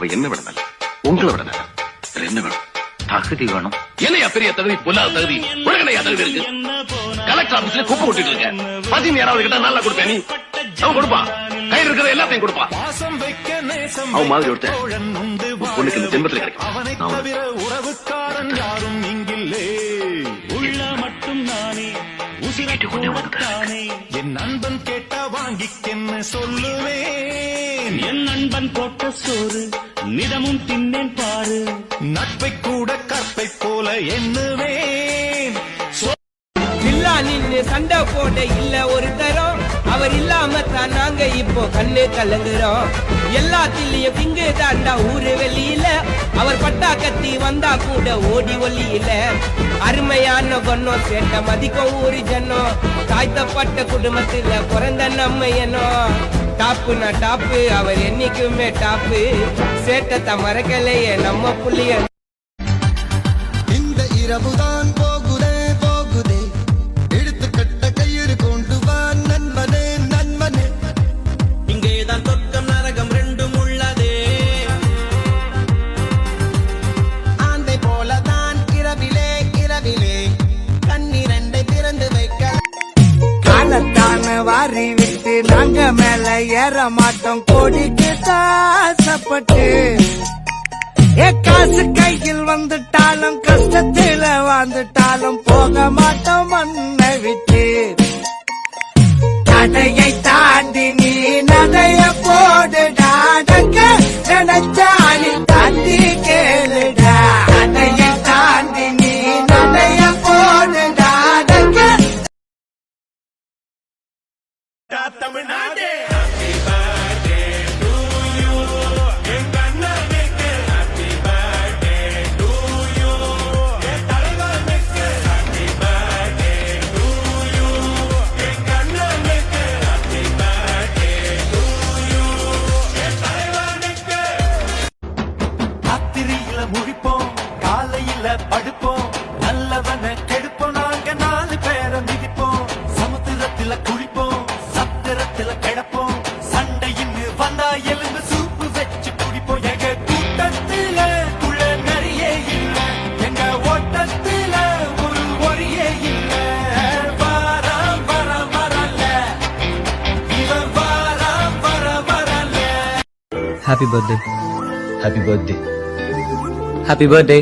அவ என்ன விட நல்ல, உங்களை விட நல்ல. என்ன வேணும்? தகுதி வேணும். என்னையா பெரிய தகுதி? பொல்லாத தகுதி. உலகனையா தகுதி இருக்கு? கலெக்டர் ஆபீஸ்ல குப்பை கொட்டிட்டு இருக்க. பதிவு யாராவது கிட்ட நல்லா கொடுப்பேன். நீ அவன் கொடுப்பா, கையில் இருக்கிற எல்லாத்தையும் கொடுப்பா. அவன் மாதிரி ஒருத்தன் பொண்ணுக்கு இந்த ஜென்மத்தில் கிடைக்கும். என் நண்பன் கேட்ட வாங்கிக்கென்ன சொல்லுவேன். என் நண்பன் போட்ட சோறு நிதமும் தின்னேன் பாரு. நட்பை கூட கற்பை போல எண்ணுவேன். இல்லா நின்னு சண்டை போட இல்ல ஒரு தரம். அவர் இல்லாம தான் நாங்க இப்போ கண்ணு கலங்குறோம். எல்லாத்திலையும் திங்கு தாண்டா ஊரு வெளியில. அவர் பட்டா கத்தி வந்தா கூட ஓடி ஒல்லியில. அருமையான பொண்ணம் சேட்ட மதிக்கும் ஊரு ஜன்னம். தாய்த்தப்பட்ட குடும்பத்துல பிறந்த நம்ம என்னோ. டாப்புனா டாப்பு, அவர் என்னைக்குமே டாப்பு. சேட்டத்தை மறக்கலையே நம்ம புள்ளிய. இந்த இரவுதான் போகுதே போகுதே, எடுத்து கட்ட கயிறு கொண்டு வா நண்பனே நண்பனே. இங்கேதான் சொர்க்கம் நரகம் ரெண்டும் உள்ளதே. ஆந்தை போலதான் இரவிலே இரவிலே கண்ணிரண்டை திறந்து வைக்க. காலத்தான வாரி விட்டு நாங்க மேல ஏற மாட்டோம். கோடிக்கு ஆசைப்பட்டு காசு கையில் வந்துட்டாலும் கஷ்டத்தில வாழ்ந்துட்டாலும் போக மாட்டோம் மண்ணை விட்டு. தடையை தாண்டி நீ நடைய போடுடா. நினைச்சாலி தாண்டி கேளுடா. தடையை தாண்டி நீ நடைய போடுடா. தமிழ்நாடு முழிப்போம், காலையில படுப்போம், நல்லவன கெடுப்போம். நாங்க 4 பேரை மிதிப்போம். சமுத்திரத்தில குளிப்போம், சத்திரத்தில கிடப்போம். சண்டையின்னு வந்தா எலும்பு சூப்பு வச்சு குடிப்போம். எங்க கூட்டத்தில குள்ள நிறைய இல்ல, எங்க ஓட்டத்தில ஒரு ஒரியே இல்ல. வாரம் வர வரல, இவன் வாரம் வர வரல. Happy birthday. Happy birthday. Happy birthday.